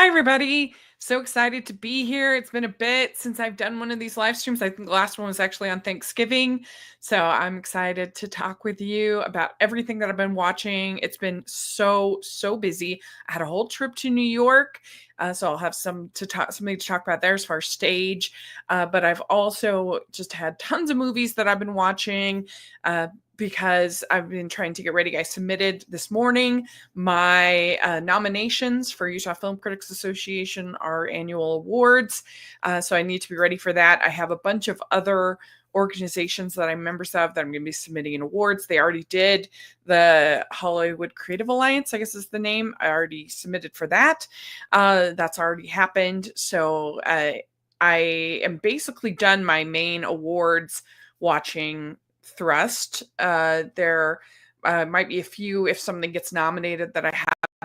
Hi, everybody. So excited to be here. It's been a bit since I've done one of these live streams. I think the last one was actually on Thanksgiving. So I'm excited to talk with you about everything that I've been watching. It's been so busy. I had a whole trip to New York. So I'll have something to talk about there as far as stage. But I've also just had tons of movies that I've been watching. Because I've been trying to get ready. I submitted this morning my nominations for Utah Film Critics Association, our annual awards. So I need to be ready for that. I have a bunch of other organizations that I'm members of that I'm going to be submitting in awards. They already did the Hollywood Creative Alliance, I guess is the name. I already submitted for that. That's already happened. So I am basically done my main awards watching thrust. There might be a few if something gets nominated that I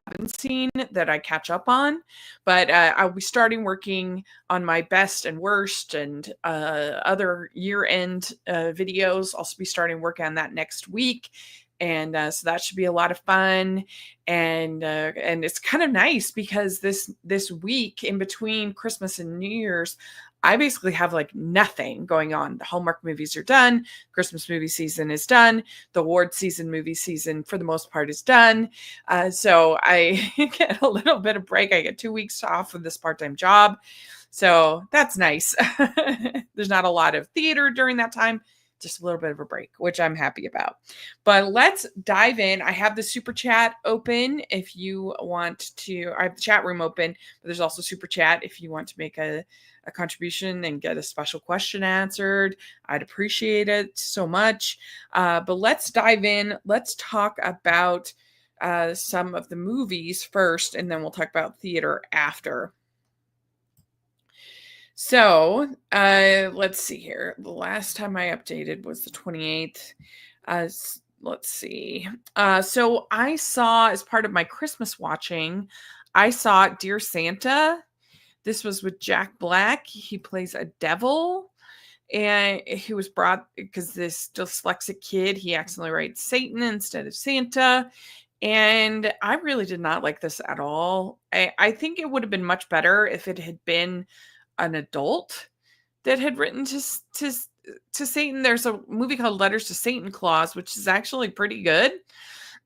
haven't seen that I catch up on, but I'll be starting working on my best and worst and other year-end videos. I'll be starting work on that next week. And so that should be a lot of fun, and it's kind of nice because this week in between Christmas and New Year's, I basically have like nothing going on. The Hallmark movies are done. Christmas movie season is done. The award season, movie season, for the most part, is done. So I get a little bit of break. I get 2 weeks off of this part-time job. So that's nice. There's not a lot of theater during that time, just a little bit of a break, which I'm happy about. But let's dive in. I have the super chat open if you want to. I have the chat room open, but there's also super chat if you want to make a contribution and get a special question answered. I'd appreciate it so much. But let's dive in. Let's talk about some of the movies first, and then we'll talk about theater after. So let's see here. The last time I updated was the 28th. Let's see. So I saw, as part of my Christmas watching, I saw Dear Santa. This was with Jack Black. He plays a devil, and he was brought because this dyslexic kid, he accidentally writes Satan instead of Santa. And I really did not like this at all. I think it would have been much better if it had been an adult that had written to Satan. There's a movie called Letters to Satan Claus, which is actually pretty good.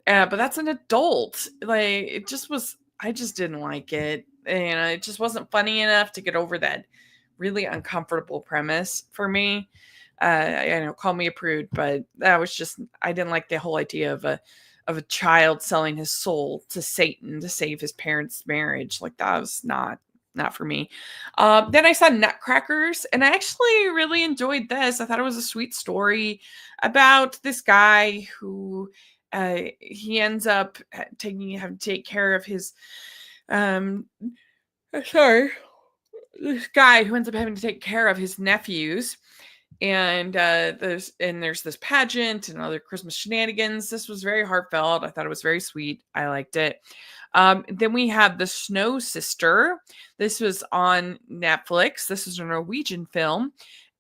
But that's an adult. Like, it just was, I just didn't like it. And it just wasn't funny enough to get over that really uncomfortable premise for me. I know, call me a prude, but that was just, I didn't like the whole idea of a child selling his soul to Satan to save his parents' marriage. Like, that was not for me. Then I saw Nutcrackers, and I actually really enjoyed this. I thought it was a sweet story about this guy who he ends up having to take care of his sorry, this guy who ends up having to take care of his nephews. And there's this pageant and other Christmas shenanigans. This was very heartfelt. I thought it was very sweet. I liked it. Then we have The Snow Sister. This was on Netflix. This is a Norwegian film,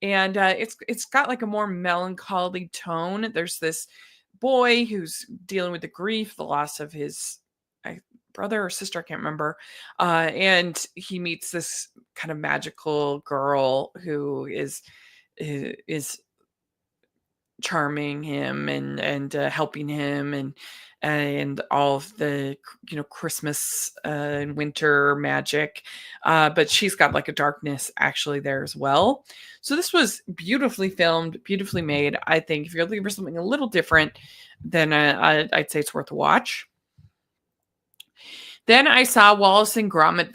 and it's got like a more melancholy tone. There's this boy who's dealing with the grief, the loss of his brother or sister, I can't remember, and he meets this kind of magical girl who is charming him and helping him and all of the Christmas and winter magic, but she's got like a darkness actually there as well. So this was beautifully filmed, beautifully made. I think if you're looking for something a little different, then I'd say it's worth a watch. Then I saw Wallace and Gromit: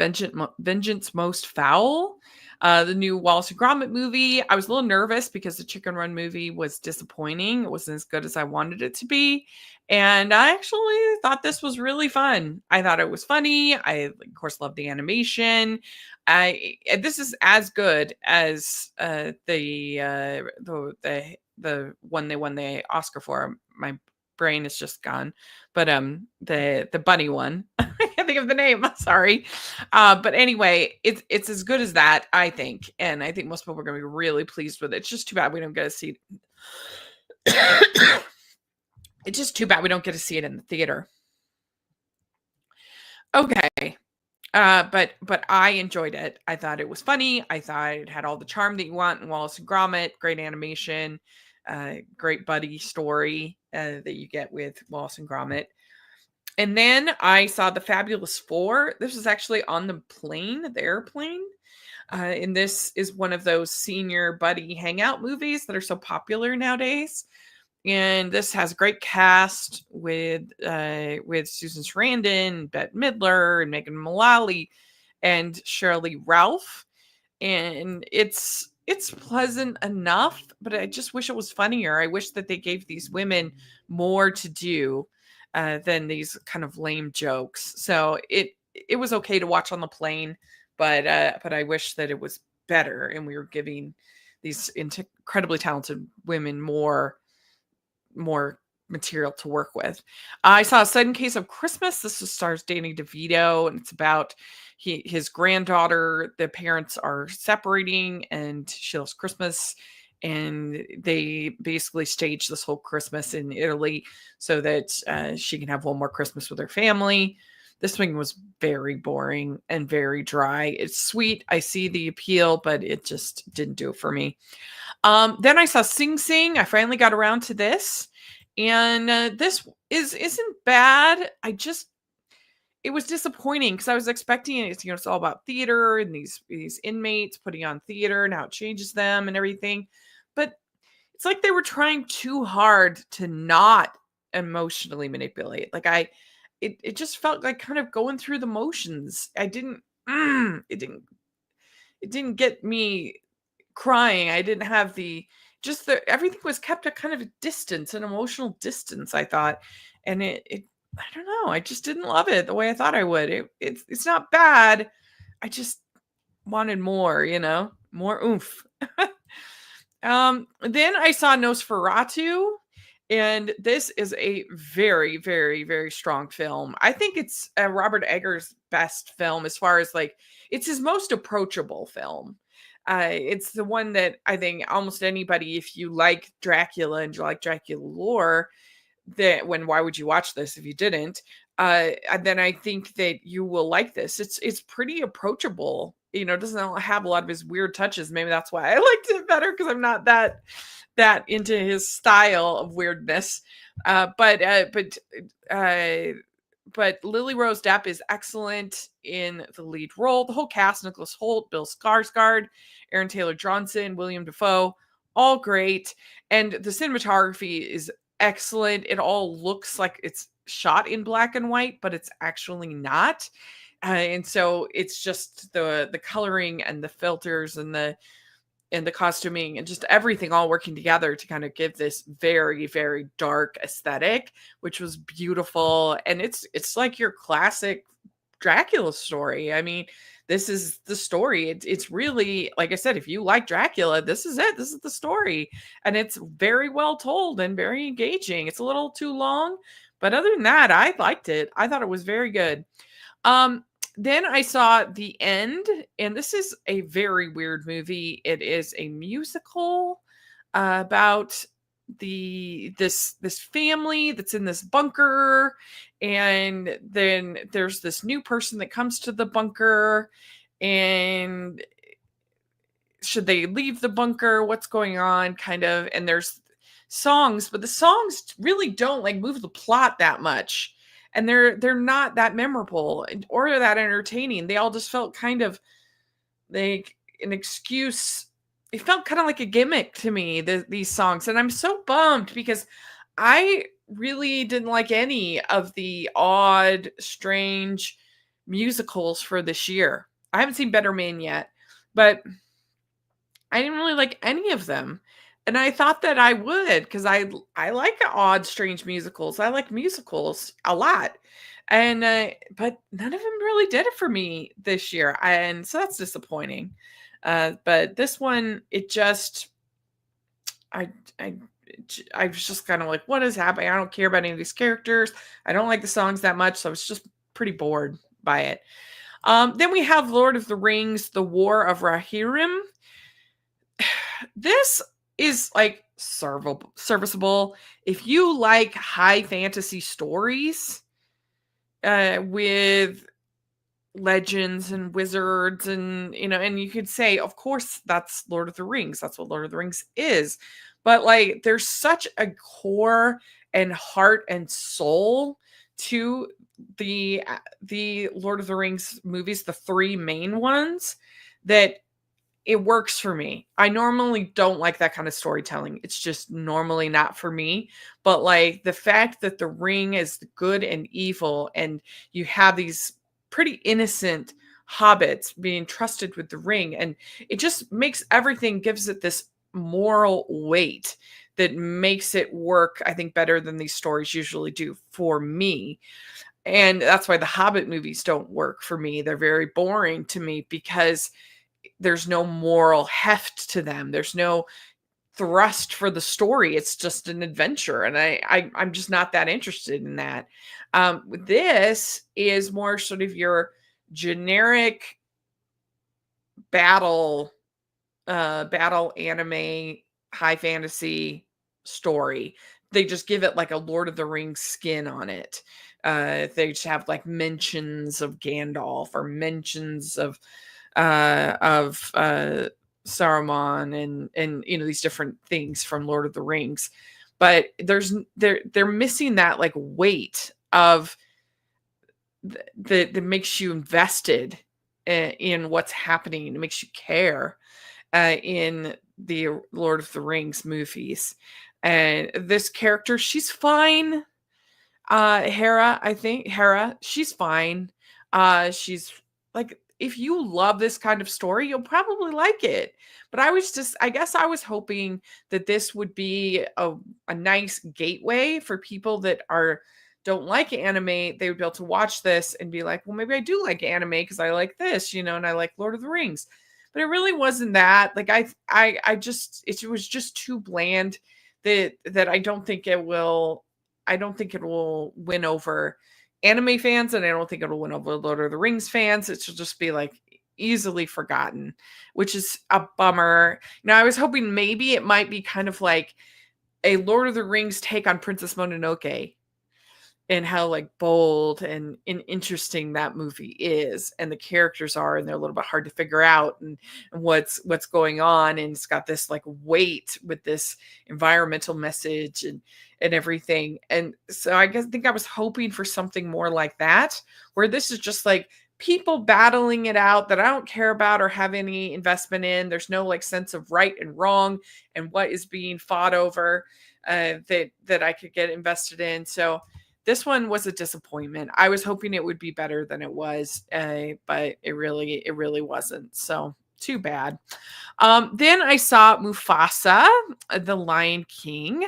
Vengeance Most Foul. The new Wallace and Gromit movie. I was a little nervous because the Chicken Run movie was disappointing. It wasn't as good as I wanted it to be. And I actually thought this was really fun. I thought it was funny. I, of course, love the animation. This is as good as the one they won the Oscar for. My brain is just gone. But the bunny one. I can't think of the name. Sorry. But anyway, it's as good as that, I think. And I think most people are going to be really pleased with it. It's just too bad we don't get to see it. It's just too bad we don't get to see it in the theater. Okay. But I enjoyed it. I thought it was funny. I thought it had all the charm that you want in Wallace and Gromit. Great animation, great buddy story that you get with Wallace and Gromit. And then I saw the Fabulous Four. This was actually on the plane, the airplane. And this is one of those senior buddy hangout movies that are so popular nowadays. And this has a great cast with Susan Sarandon, Bette Midler, and Megan Mullally, and Shirley Ralph. And it's pleasant enough, but I just wish it was funnier. I wish that they gave these women more to do than these kind of lame jokes. So it was okay to watch on the plane, but I wish that it was better and we were giving these incredibly talented women more material to work with. I saw A Sudden Case of Christmas. This stars Danny DeVito, and it's about his granddaughter. The parents are separating, and she loves Christmas. And they basically stage this whole Christmas in Italy so that she can have one more Christmas with her family. This one was very boring and very dry. It's sweet. I see the appeal, but it just didn't do it for me. Then I saw Sing Sing. I finally got around to this, and this isn't bad. It was disappointing because I was expecting it. It's all about theater and these inmates putting on theater and how it changes them and everything, but it's like they were trying too hard to not emotionally manipulate. It just felt like kind of going through the motions. It didn't get me crying. I didn't have everything was kept at kind of a distance, an emotional distance, I thought. And it I don't know, I just didn't love it the way I thought I would. It's not bad. I just wanted more, more oomph. Then I saw Nosferatu, and this is a very, very, very strong film. I think it's Robert Eggers' best film as far as it's his most approachable film. It's the one that I think almost anybody, if you like Dracula and you like Dracula lore, why would you watch this if you didn't? And then I think that you will like this. It's pretty approachable. It doesn't have a lot of his weird touches. Maybe that's why I liked it better, because I'm not that into his style of weirdness. But Lily Rose Depp is excellent in the lead role. The whole cast: Nicholas Hoult, Bill Skarsgård, Aaron Taylor Johnson, William Dafoe, all great. And the cinematography is excellent. It all looks like it's shot in black and white, but it's actually not. And so it's just the coloring and the filters and the costuming and just everything all working together to kind of give this very, very dark aesthetic, which was beautiful. And it's like your classic Dracula story. I mean, this is the story. It's really, like I said, if you like Dracula, this is it. This is the story. And it's very well told and very engaging. It's a little too long, but other than that, I liked it. I thought it was very good. Then I saw The End, and this is a very weird movie. It is a musical about this family that's in this bunker, and then there's this new person that comes to the bunker, and should they leave the bunker? What's going on? Kind of, and there's songs, but the songs really don't move the plot that much. And they're not that memorable or that entertaining. They all just felt kind of like an excuse. It felt kind of like a gimmick to me, these songs. And I'm so bummed because I really didn't like any of the odd, strange musicals for this year. I haven't seen Better Man yet, but I didn't really like any of them. And I thought that I would, because I like odd, strange musicals. I like musicals a lot. And but none of them really did it for me this year. And so that's disappointing. But this one, it just I was just kind of like, what is happening? I don't care about any of these characters. I don't like the songs that much. So I was just pretty bored by it. Then we have Lord of the Rings, The War of Rohirrim. This is serviceable if you like high fantasy stories with legends and wizards, and and you could say, of course, that's Lord of the Rings. That's what Lord of the Rings is. But like there's such a core and heart and soul to the Lord of the Rings movies, the three main ones, that it works for me. I normally don't like that kind of storytelling. It's just normally not for me. But like the fact that the ring is the good and evil, and you have these pretty innocent hobbits being trusted with the ring, and it just makes everything, gives it this moral weight that makes it work, I think, better than these stories usually do for me. And that's why the Hobbit movies don't work for me. They're very boring to me because there's no moral heft to them. There's no thrust for the story. It's just an adventure, and I'm just not that interested in that. This is more sort of your generic battle, battle anime, high fantasy story. They just give it like a Lord of the Rings skin on it. They just have like mentions of Gandalf or mentions of Saruman, and these different things from Lord of the Rings. But they're missing that like weight of that makes you invested in what's happening. It makes you care in the Lord of the Rings movies. And this character, she's fine. Hera, I think Hera, she's fine. She's like, if you love this kind of story, you'll probably like it. But I guess I was hoping that this would be a nice gateway for people that don't like anime. They would be able to watch this and be like, well, maybe I do like anime because I like this, and I like Lord of the Rings. But it really wasn't that. Like I just, it was just too bland that I don't think it will win over anime fans, and I don't think it'll win over Lord of the Rings fans. It should just be like easily forgotten, which is a bummer. I was hoping maybe it might be kind of like a Lord of the Rings take on Princess Mononoke, and how like bold and interesting that movie is, and the characters are, and they're a little bit hard to figure out, and what's going on, and it's got this like weight with this environmental message and everything. And so I think I was hoping for something more like that, where this is just like people battling it out that I don't care about or have any investment in. There's no like sense of right and wrong and what is being fought over, that I could get invested in. So this one was a disappointment. I was hoping it would be better than it was, but it really wasn't. So too bad. Then I saw Mufasa, the Lion King.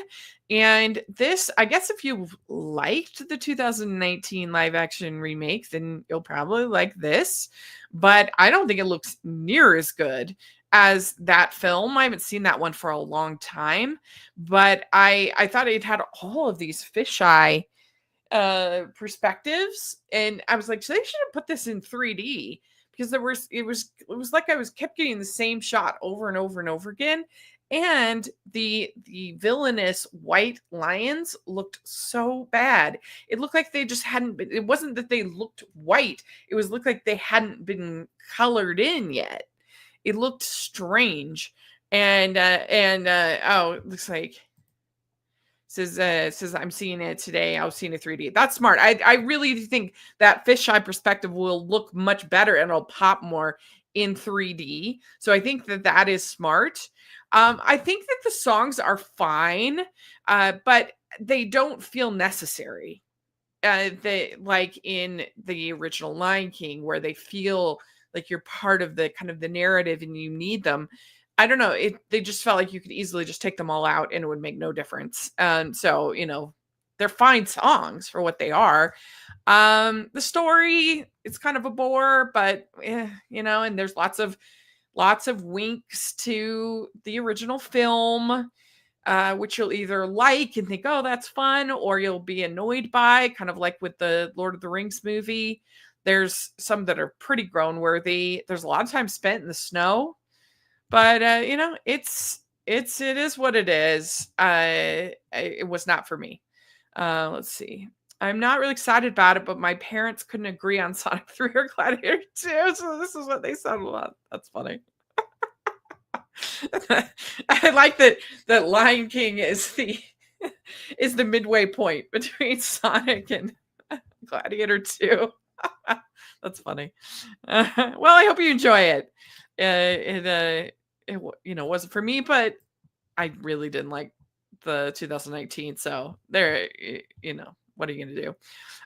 And this, I guess if you liked the 2019 live action remake, then you'll probably like this. But I don't think it looks near as good as that film. I haven't seen that one for a long time. But I thought it had all of these fisheye perspectives, and I was like, so they should have put this in 3D, because it was like I was kept getting the same shot over and over and over again. And the villainous white lions looked so bad. It looked like they just hadn't been, it wasn't that they looked white, looked like they hadn't been colored in yet. It looked strange. And oh, it looks like says I'm seeing it today. I was seeing it 3D. That's smart. I really think that fisheye perspective will look much better, and it'll pop more in 3D. So I think that is smart. I think that the songs are fine, but they don't feel necessary. They, like in the original Lion King, where they feel like you're part of the kind of the narrative and you need them. I don't know. They just felt like you could easily just take them all out and it would make no difference. So, they're fine songs for what they are. The story, it's kind of a bore, but and there's lots of winks to the original film, which you'll either like and think, oh, that's fun, or you'll be annoyed by, kind of like with the Lord of the Rings movie. There's some that are pretty groan worthy. There's a lot of time spent in the snow. But it is what it is. It was not for me. Let's see. I'm not really excited about it, but my parents couldn't agree on Sonic 3 or Gladiator 2, so this is what they settled on. That's funny. I like that Lion King is the is the midway point between Sonic and Gladiator 2. That's funny. Well, I hope you enjoy it. Wasn't for me, but I really didn't like the 2019. So there, what are you gonna do?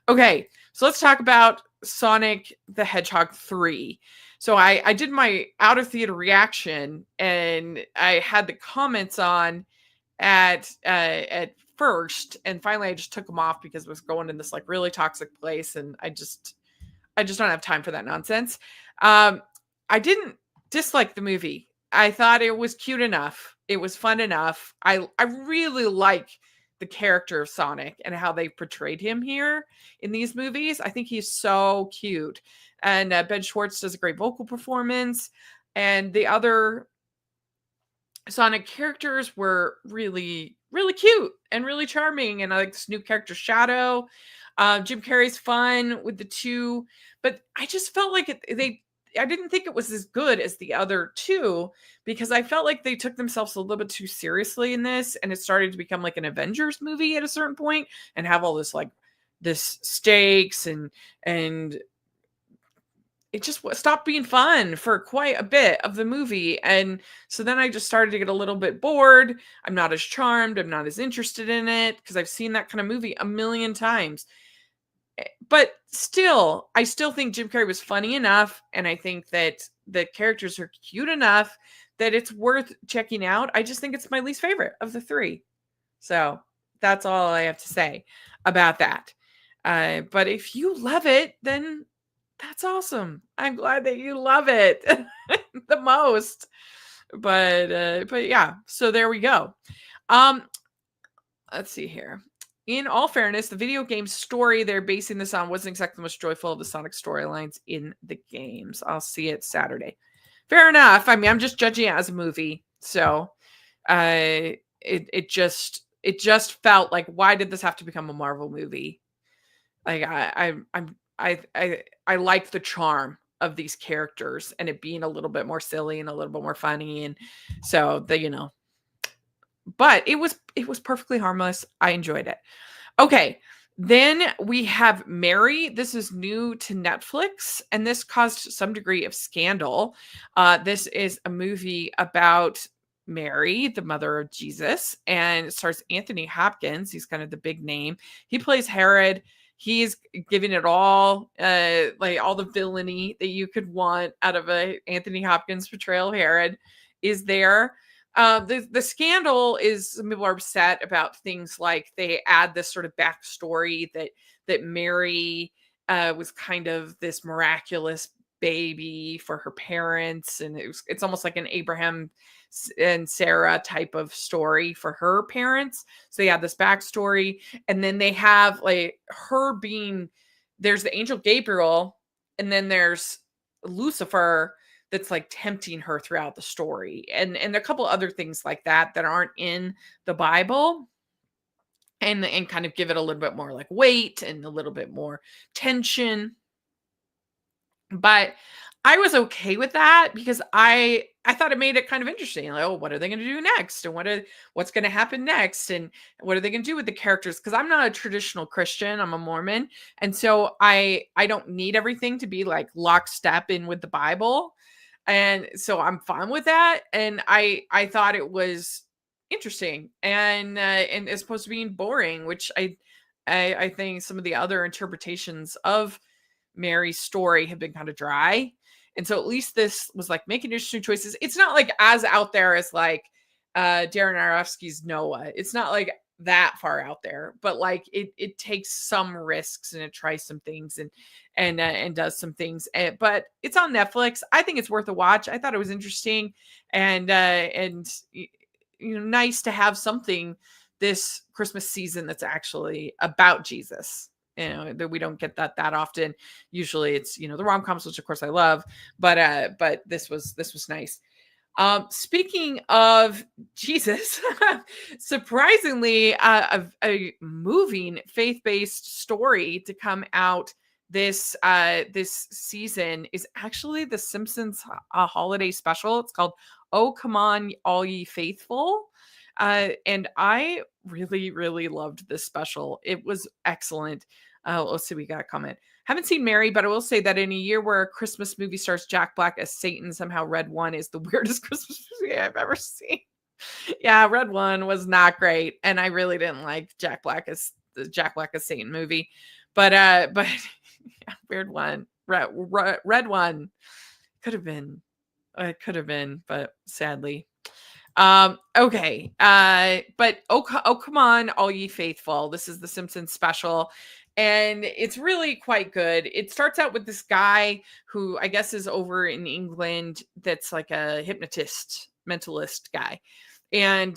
Okay, so let's talk about Sonic the Hedgehog 3. So I did my out of theater reaction, and I had the comments on at first, and finally I just took them off because it was going in this like really toxic place, and I just don't have time for that nonsense. I didn't dislike the movie. I thought it was cute enough. It was fun enough. I really like the character of Sonic and how they portrayed him here in these movies. I think he's so cute. And Ben Schwartz does a great vocal performance. And the other Sonic characters were really, really cute and really charming. And I like this new character, Shadow. Jim Carrey's fun with the two, but I just felt like I didn't think it was as good as the other two because I felt like they took themselves a little bit too seriously in this, and it started to become like an Avengers movie at a certain point and have all this stakes and it just stopped being fun for quite a bit of the movie. And so then I just started to get a little bit bored. I'm not as charmed. I'm not as interested in it because I've seen that kind of movie a million times. But still, I still think Jim Carrey was funny enough, and I think that the characters are cute enough that it's worth checking out. I just think it's my least favorite of the three. So that's all I have to say about that. But if you love it, then that's awesome. I'm glad that you love it the most. But yeah, so there we go. Let's see here. In all fairness, the video game story they're basing this on wasn't exactly the most joyful of the Sonic storylines in the games. I'll see it Saturday. Fair enough. I mean, I'm just judging it as a movie, so it just felt like, why did this have to become a Marvel movie? Like I like the charm of these characters and it being a little bit more silly and a little bit more funny, and so but it was perfectly harmless. I enjoyed it. Okay, then we have Mary. This is new to Netflix, and this caused some degree of scandal. This is a movie about Mary, the mother of Jesus, and it stars Anthony Hopkins. He's kind of the big name. He plays Herod. He's giving it all, like all the villainy that you could want out of a Anthony Hopkins portrayal of Herod is there. The scandal is some people are upset about things like they add this sort of backstory that Mary was kind of this miraculous baby for her parents, and it's almost like an Abraham and Sarah type of story for her parents. So they have this backstory, and then they have like her being there's the angel Gabriel, and then there's Lucifer that's like tempting her throughout the story, and a couple other things like that aren't in the Bible, and kind of give it a little bit more like weight and a little bit more tension. But I was okay with that because I thought it made it kind of interesting. Like, oh, what are they going to do next? And what's going to happen next? And what are they going to do with the characters? Because I'm not a traditional Christian. I'm a Mormon. And so I don't need everything to be like lockstep in with the Bible. And so I'm fine with that. And I thought it was interesting and as opposed to being boring, which I think some of the other interpretations of Mary's story have been kind of dry. And so at least this was like making interesting choices. It's not like as out there as like Darren Aronofsky's Noah. It's not like that far out there, but like it takes some risks and it tries some things and does some things. But it's on Netflix. I think it's worth a watch. I thought it was interesting and nice to have something this Christmas season that's actually about Jesus. That we don't get that often. Usually it's the rom-coms, which of course I love, but this was nice. Speaking of Jesus, surprisingly, a moving faith-based story to come out this season is actually the Simpsons holiday special. It's called "Oh Come On, All Ye Faithful," and I really, really loved this special. It was excellent. Let's see, we got a comment. Haven't seen Mary, but I will say that in a year where a Christmas movie stars Jack Black as Satan, somehow Red One is the weirdest Christmas movie I've ever seen. Yeah, Red One was not great, and I really didn't like Jack Black as the Jack Black as Satan movie. But yeah, Weird One, Red One could have been, could have been, but sadly. Okay. But oh come on, all ye faithful. This is the Simpsons special. And it's really quite good. It starts out with this guy who I guess is over in England that's like a hypnotist, mentalist guy. And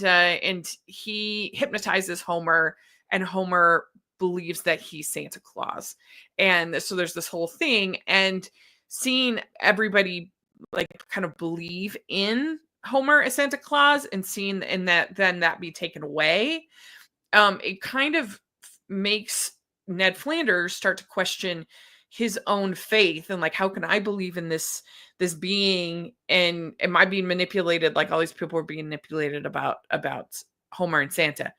he hypnotizes Homer, and Homer believes that he's Santa Claus. And so there's this whole thing, and seeing everybody like kind of believe in Homer as Santa Claus and seeing and that then that be taken away, it kind of makes Ned Flanders start to question his own faith and like, how can I believe in this being, and am I being manipulated like all these people are being manipulated about Homer and Santa?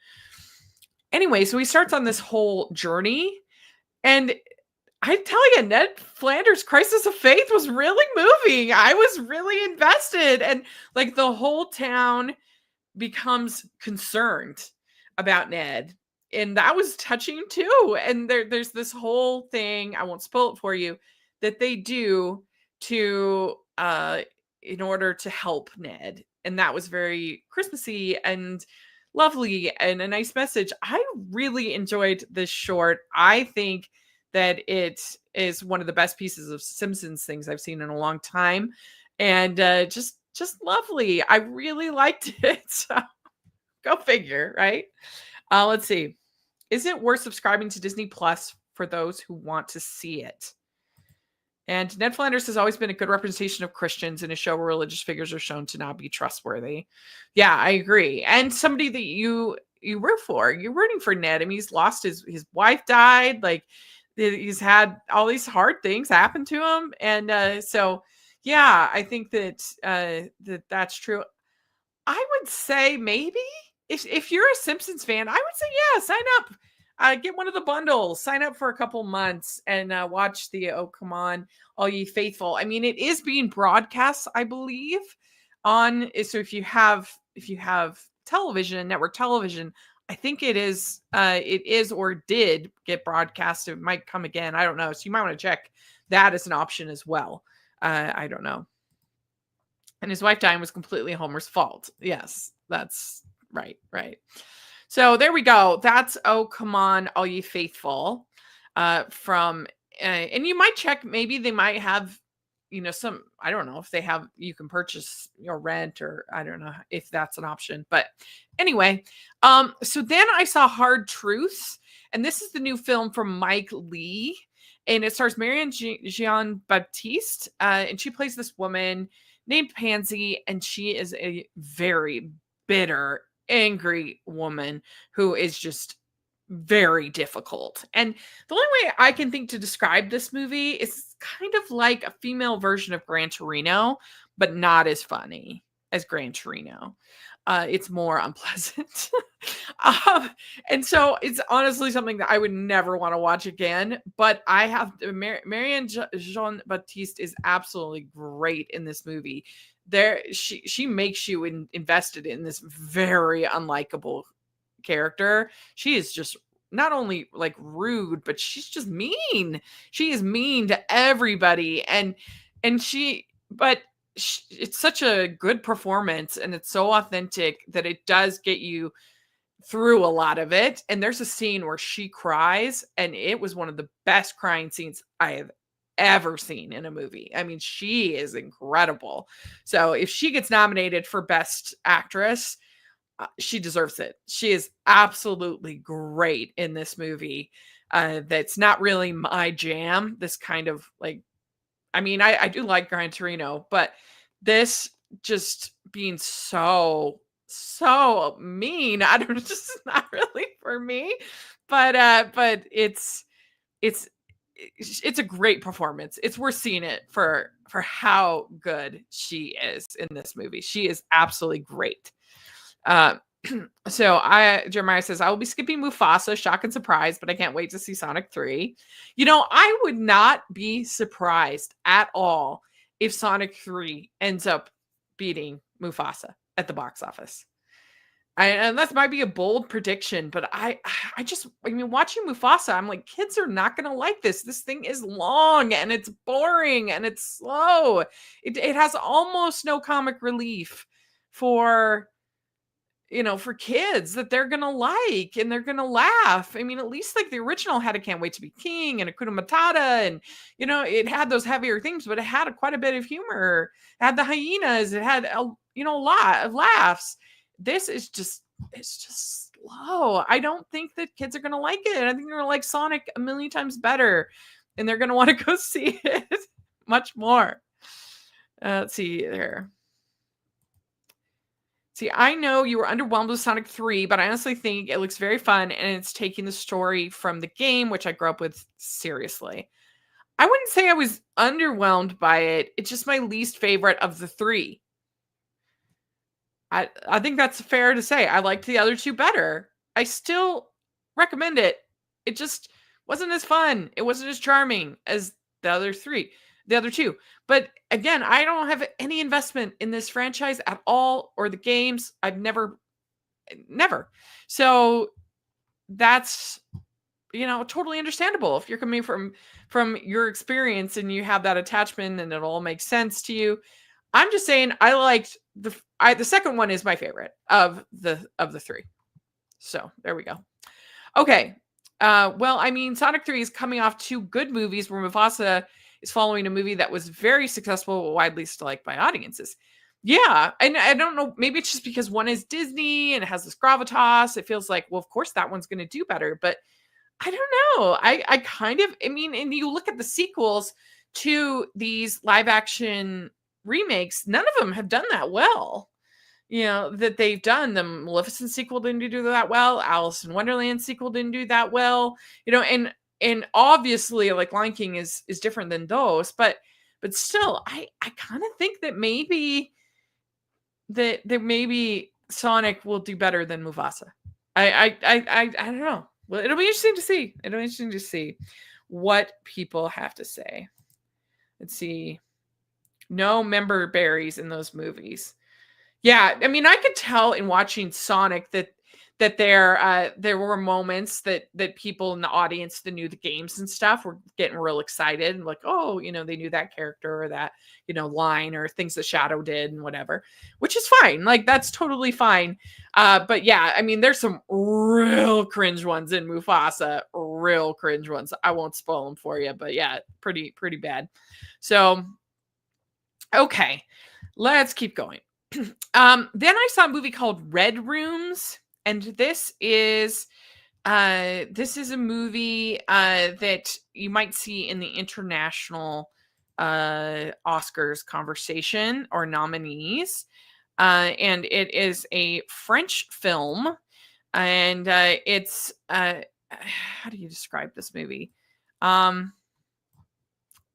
Anyway, so he starts on this whole journey, and I tell you, Ned Flanders' Crisis of Faith was really moving. I was really invested, and like the whole town becomes concerned about Ned, and that was touching too. And there's this whole thing, I won't spoil it for you, that they do to in order to help Ned, and that was very Christmassy and lovely and a nice message. I really enjoyed this short. I think that it is one of the best pieces of Simpsons things I've seen in a long time, and just lovely. I really liked it. So go figure, right? Let's see. Is it worth subscribing to Disney Plus for those who want to see it? And Ned Flanders has always been a good representation of Christians in a show where religious figures are shown to not be trustworthy. Yeah, I agree. And somebody that you root for. You're rooting for Ned. I mean, he's lost his wife died. Like, he's had all these hard things happen to him. And so, yeah, I think that that's true. I would say maybe if you're a Simpsons fan, I would say, yeah, sign up. Get one of the bundles, sign up for a couple months and watch the Oh Come On, All Ye Faithful. I mean, it is being broadcast, I believe, on, so if you have television, network television, I think it is or did get broadcast. It might come again. I don't know. So you might want to check that as an option as well. I don't know. And his wife dying was completely Homer's fault. Yes, that's right. So there we go. That's Oh Come On, All Ye Faithful from, and you might check, maybe they might have, some, I don't know if they have, you can purchase or rent, or I don't know if that's an option. But anyway, so then I saw Hard Truths, and this is the new film from Mike Lee, and it stars Marianne Jean-Baptiste, and she plays this woman named Pansy, and she is a very bitter, angry woman who is just very difficult. And the only way I can think to describe this movie is kind of like a female version of Gran Torino, but not as funny as Gran Torino. It's more unpleasant. And so it's honestly something that I would never want to watch again. But I have Marianne Jean-Baptiste is absolutely great in this movie. She makes you invested in this very unlikable character. She is just not only like rude, but she's just mean. She is mean to everybody, and it's such a good performance, and it's so authentic that it does get you through a lot of it. And there's a scene where she cries, and it was one of the best crying scenes I have ever seen in a movie. I mean, she is incredible. So if she gets nominated for Best Actress, she deserves it. She is absolutely great in this movie. That's not really my jam. This kind of like, I mean, I do like Gran Torino, but this just being so mean. I don't just not really for me. But it's it's a great performance. It's worth seeing it for how good she is in this movie. She is absolutely great. Uh, so Jeremiah says, I will be skipping Mufasa, shock and surprise, but I can't wait to see Sonic 3. I would not be surprised at all if Sonic 3 ends up beating Mufasa at the box office. And that might be a bold prediction, but I mean, watching Mufasa, I'm like, kids are not going to like this. This thing is long and it's boring and it's slow. It has almost no comic relief for for kids that they're gonna like and they're gonna laugh. I mean, at least like the original had a Can't Wait to Be King and a Hakuna Matata, and it had those heavier themes, but it had quite a bit of humor. It had the hyenas. It had a lot of laughs. This is it's just slow. I don't think that kids are gonna like it. I think they're gonna like Sonic a million times better, and they're gonna want to go see it much more. Let's see there. See, I know you were underwhelmed with Sonic 3, but I honestly think it looks very fun and it's taking the story from the game, which I grew up with, seriously. I wouldn't say I was underwhelmed by it. It's just my least favorite of the three. I think that's fair to say. I liked the other two better. I still recommend it. It just wasn't as fun. It wasn't as charming as the other two. But again, I don't have any investment in this franchise at all or the games. I've never. So that's totally understandable if you're coming from your experience and you have that attachment and it all makes sense to you. I'm just saying I liked the second one is my favorite of the three. So there we go. Okay. Well, I mean, Sonic 3 is coming off two good movies where Mufasa is following a movie that was very successful, widely liked by audiences. Yeah, and I don't know, maybe it's just because one is Disney and it has this gravitas. It feels like, well, of course that one's going to do better, but I don't know. I mean, and you look at the sequels to these live action remakes, none of them have done that well. That they've done. The Maleficent sequel didn't do that well. Alice in Wonderland sequel didn't do that well. And obviously, like, Lion King is different than those, but still, I kind of think that maybe Sonic will do better than Mufasa. I don't know. Well, it'll be interesting to see. It'll be interesting to see what people have to say. Let's see. No member berries in those movies. Yeah, I mean, I could tell in watching Sonic that there were moments that people in the audience that knew the games and stuff were getting real excited and like, oh, they knew that character or that, line or things that Shadow did and whatever, which is fine. Like, that's totally fine. But yeah, I mean, there's some real cringe ones in Mufasa, real cringe ones. I won't spoil them for you, but yeah, pretty bad. So, okay, let's keep going. Then I saw a movie called Red Rooms, and this is a movie that you might see in the international Oscars conversation or nominees, and it is a French film, and it's how do you describe this movie?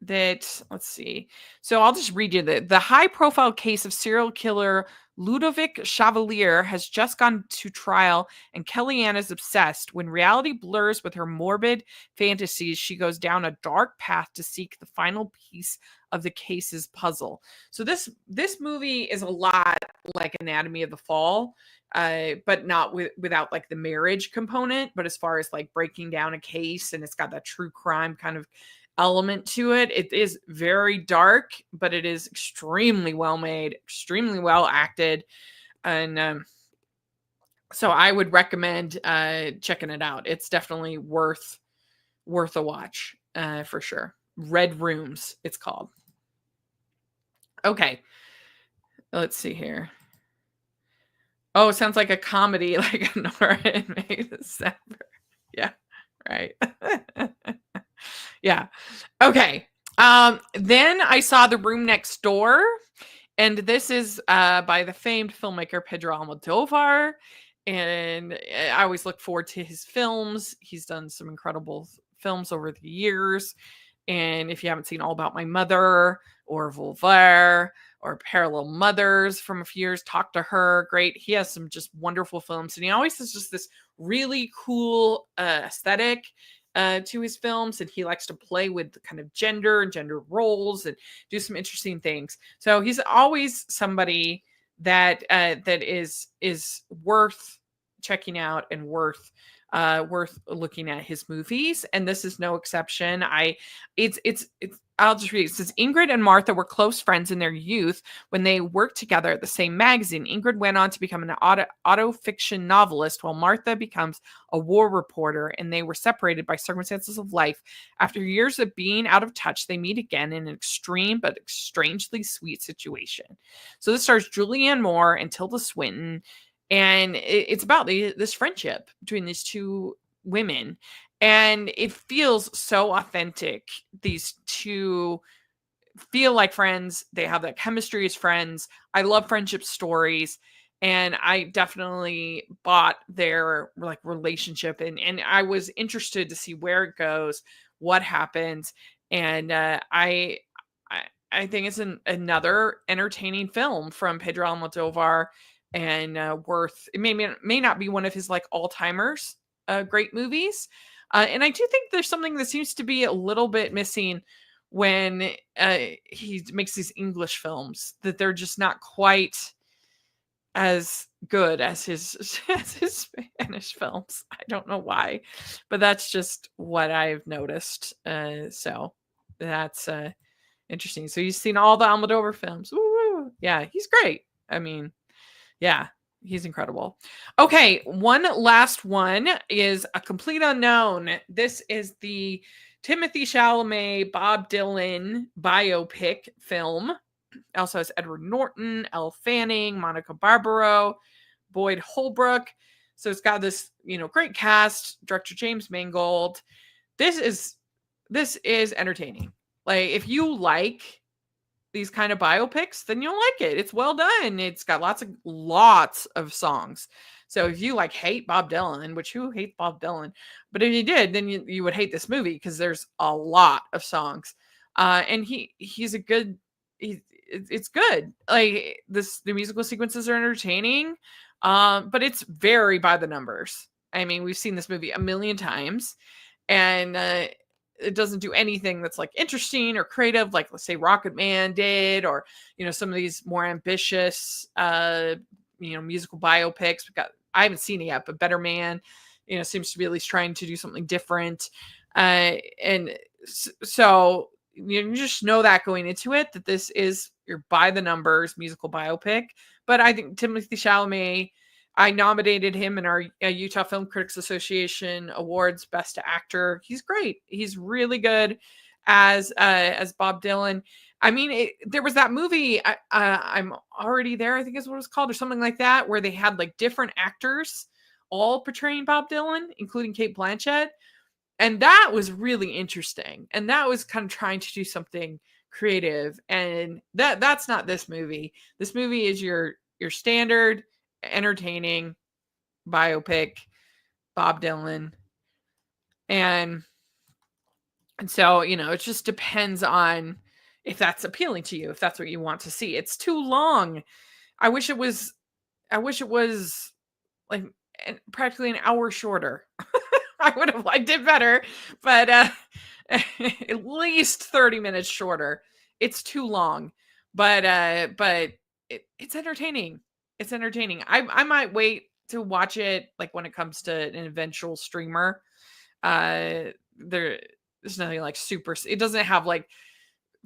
Let's see. So I'll just read you the high-profile case of serial killer Ludovic Chevalier has just gone to trial, and Kellyanne is obsessed. When reality blurs with her morbid fantasies, she goes down a dark path to seek the final piece of the case's puzzle. So this movie is a lot like Anatomy of the Fall, but not without like the marriage component. But as far as like breaking down a case, and it's got that true crime kind of element to it. It is very dark, but it is extremely well made, extremely well acted, and so I would recommend checking it out. It's definitely worth a watch for sure. Red Rooms, it's called. Okay, let's see here. Oh, it sounds like a comedy, like Nora in May December. Yeah, right. Yeah. Okay. Then I saw The Room Next Door, And this is by the famed filmmaker Pedro Almodovar. And I always look forward to his films. He's done some incredible films over the years. And if you haven't seen All About My Mother or Voltaire or Parallel Mothers from a few years, Talk to Her, great. He has some just wonderful films. And he always has just this really cool aesthetic to his films. And he likes to play with kind of gender and gender roles and do some interesting things. So he's always somebody that that is worth checking out and worth looking at his movies, and this is no exception. It's I'll just read it. It says Ingrid and Martha were close friends in their youth when they worked together at the same magazine. Ingrid went on to become an auto fiction novelist, while Martha becomes a war reporter, and they were separated by circumstances of life. After years of being out of touch, they meet again in an extreme but strangely sweet situation. So this stars Julianne Moore and Tilda Swinton, and it's about this friendship between these two women, and it feels so authentic. These two feel like friends. They have that chemistry as friends. I love friendship stories, and I definitely bought their like relationship, and I was interested to see where it goes, what happens. And I think it's another entertaining film from Pedro Almodovar, and worth it. May not be one of his like all-timers great movies, and I do think there's something that seems to be a little bit missing when he makes these English films, that they're just not quite as good as his as his Spanish films. I don't know why, but that's just what I've noticed. So that's interesting. So you've seen all the Almodovar films. Woo! Yeah, he's great. I mean, yeah, he's incredible. Okay, one last one is A Complete Unknown. This is the Timothy Chalamet, Bob Dylan biopic film. It also has Edward Norton, Elle Fanning, Monica Barbaro, Boyd Holbrook. So it's got this, great cast, director James Mangold. This is entertaining. Like, if you like these kind of biopics, then you'll like it. It's well done. It's got lots of songs. So if you hate Bob Dylan, which who hates Bob Dylan? But if you did, then you would hate this movie because there's a lot of songs. And he's a good. It's good. Like the musical sequences are entertaining, but it's very by the numbers. I mean, we've seen this movie a million times, and it doesn't do anything that's interesting or creative, like let's say Rocket Man did, or some of these more ambitious musical biopics. I haven't seen it yet, but Better Man seems to be at least trying to do something different, and so you just know that going into it, that this is your by the numbers musical biopic. But I think Timothy Chalamet, I nominated him in our Utah Film Critics Association Awards Best Actor. He's great. He's really good as Bob Dylan. I mean, there was that movie, I'm Already There, I think is what it was called, or something like that, where they had different actors all portraying Bob Dylan, including Cate Blanchett. And that was really interesting. And that was kind of trying to do something creative. And that's not this movie. This movie is your standard entertaining biopic, Bob Dylan. And so, it just depends on if that's appealing to you, if that's what you want to see. It's too long. I wish it was like practically an hour shorter. I would have liked it better, but at least 30 minutes shorter. It's too long, but it's entertaining. It's entertaining. I might wait to watch it when it comes to an eventual streamer. There's nothing super. It doesn't have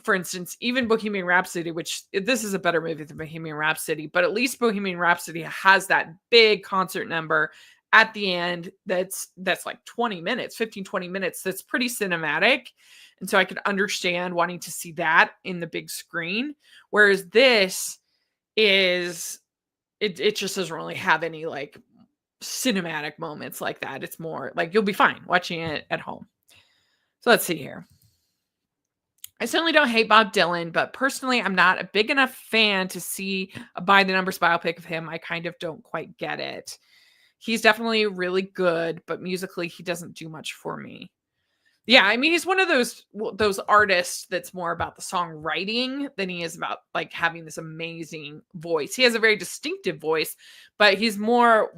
for instance, even Bohemian Rhapsody, which this is a better movie than Bohemian Rhapsody, but at least Bohemian Rhapsody has that big concert number at the end that's 20 minutes, 15, 20 minutes. That's pretty cinematic. And so I could understand wanting to see that in the big screen. Whereas this is, it just doesn't really have any cinematic moments like that. It's more you'll be fine watching it at home. So let's see here. I certainly don't hate Bob Dylan, but personally, I'm not a big enough fan to see a by the numbers biopic of him. I kind of don't quite get it. He's definitely really good, but musically, he doesn't do much for me. Yeah, I mean, he's one of those artists that's more about the songwriting than he is about like having this amazing voice. He has a very distinctive voice, but he's more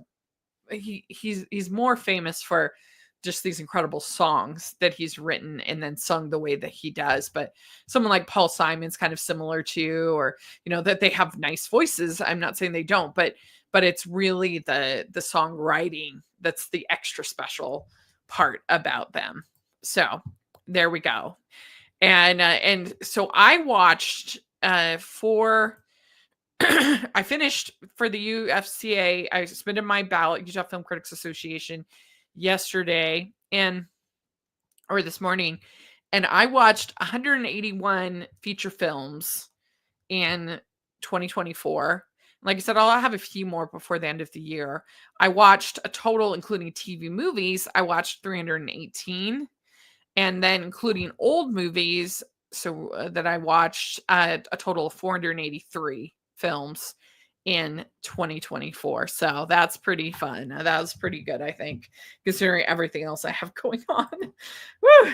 famous for just these incredible songs that he's written and then sung the way that he does. But someone like Paul Simon's kind of similar to, or that they have nice voices. I'm not saying they don't, but it's really the songwriting that's the extra special part about them. So there we go. And so I watched for I finished for the UFCA. I submitted my ballot, Utah Film Critics Association, yesterday or this morning, and I watched 181 feature films in 2024. Like I said, I'll have a few more before the end of the year. I watched a total, including TV movies, I watched 318, and then including old movies, so that I watched a total of 483 films in 2024. So that's pretty fun. That was pretty good, I think, considering everything else I have going on. Woo!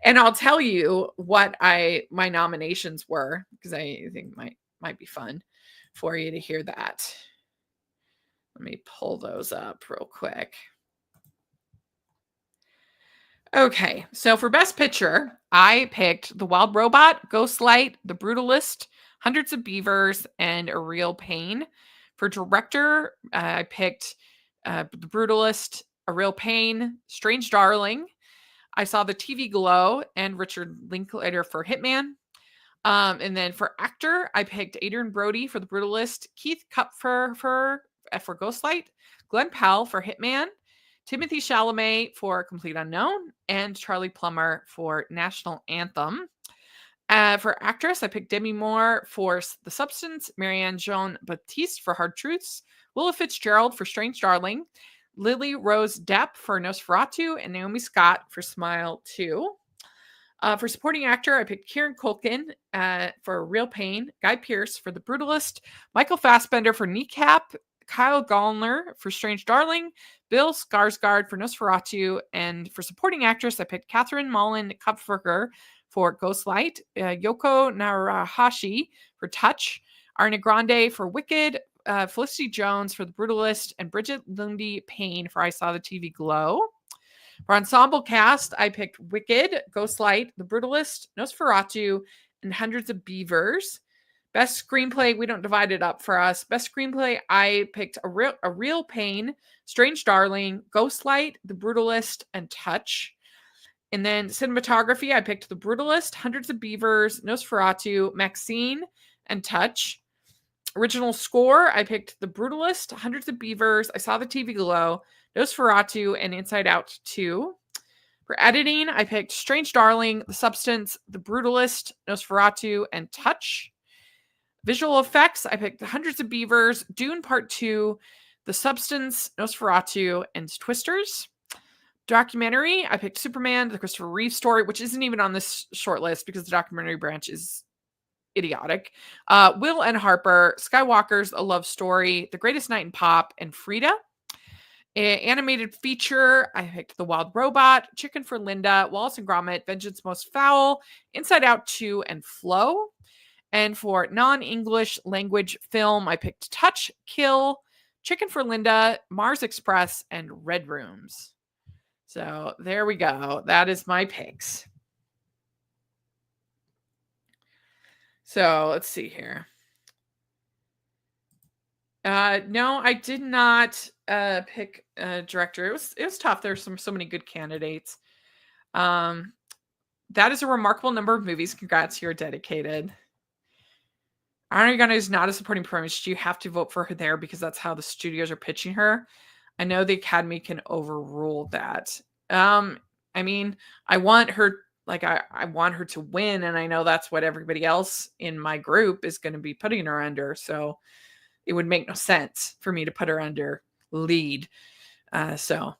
And I'll tell you what my nominations were, because I think might be fun for you to hear that. Let me pull those up real quick. Okay, so for Best Picture, I picked The Wild Robot, Ghostlight, The Brutalist, Hundreds of Beavers, and A Real Pain. For Director, I picked The Brutalist, A Real Pain, Strange Darling. I saw The TV Glow and Richard Linklater for Hitman. And then for Actor, I picked Adrian Brody for The Brutalist, Keith Kupfer for Ghostlight, Glenn Powell for Hitman, Timothy Chalamet for Complete Unknown, and Charlie Plummer for National Anthem. For actress, I picked Demi Moore for The Substance, Marianne Jean-Baptiste for Hard Truths, Willa Fitzgerald for Strange Darling, Lily Rose Depp for Nosferatu, and Naomi Scott for Smile 2. For supporting actor, I picked Kieran Culkin for Real Pain, Guy Pearce for The Brutalist, Michael Fassbender for Kneecap, Kyle Gallner for Strange Darling, Bill Skarsgård for Nosferatu, and for supporting actress, I picked Catherine Mullen Kupferger for Ghostlight, Yoko Narahashi for Touch, Ariana Grande for Wicked, Felicity Jones for The Brutalist, and Bridget Lundy Payne for I Saw the TV Glow. For ensemble cast, I picked Wicked, Ghostlight, The Brutalist, Nosferatu, and Hundreds of Beavers. Best screenplay, we don't divide it up for us. Best screenplay, I picked A Real Pain, Strange Darling, Ghostlight, The Brutalist, and Touch. And then cinematography, I picked The Brutalist, Hundreds of Beavers, Nosferatu, Maxine, and Touch. Original score, I picked The Brutalist, Hundreds of Beavers, I Saw the TV Glow, Nosferatu, and Inside Out 2. For editing, I picked Strange Darling, The Substance, The Brutalist, Nosferatu, and Touch. Visual effects, I picked Hundreds of Beavers, Dune Part 2, The Substance, Nosferatu, and Twisters. Documentary, I picked Superman, the Christopher Reeve story, which isn't even on this short list because the documentary branch is idiotic. Will and Harper, Skywalker's A Love Story, The Greatest Night in Pop, and Frida. Animated feature, I picked The Wild Robot, Chicken for Linda, Wallace and Gromit, Vengeance Most Foul, Inside Out 2, and Flow. And for non-English language film, I picked Touch, Kill, Chicken for Linda, Mars Express, and Red Rooms. So there we go. That is my picks. So let's see here. No, I did not pick a director. It was tough. There's so many good candidates. That is a remarkable number of movies. Congrats, you're dedicated. Ariana Grande is not a supporting performance. You have to vote for her there because that's how the studios are pitching her. I know the Academy can overrule that. I mean, I want her, like, I want her to win, and I know that's what everybody else in my group is going to be putting her under. So it would make no sense for me to put her under lead. So,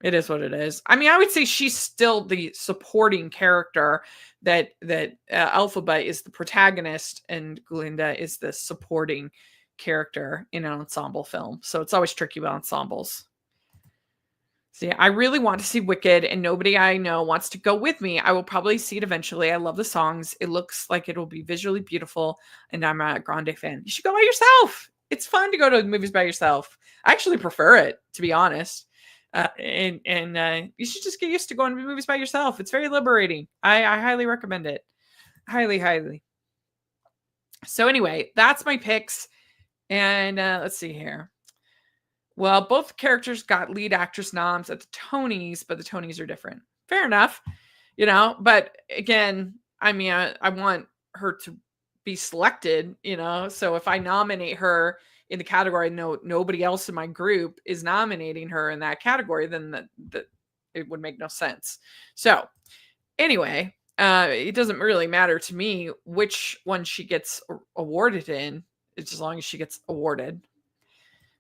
It is what it is. I mean, I would say she's still the supporting character that Alphaba is the protagonist and Glinda is the supporting character in an ensemble film. So it's always tricky with ensembles. So yeah, I really want to see Wicked, and nobody I know wants to go with me. I will probably see it eventually. I love the songs. It looks like it will be visually beautiful, and I'm a Grande fan. You should go by yourself. It's fun to go to the movies by yourself. I actually prefer it, to be honest. And you should just get used to going to movies by yourself. It's very liberating. I highly recommend it. Highly, highly. So anyway, that's my picks. And let's see here. Well, both characters got lead actress noms at the Tonys, but the Tonys are different. Fair enough, but again, I mean, I want her to be selected, so if I nominate her in the category, nobody else in my group is nominating her in that category, then that it would make no sense. So anyway, it doesn't really matter to me which one she gets awarded in, it's as long as she gets awarded.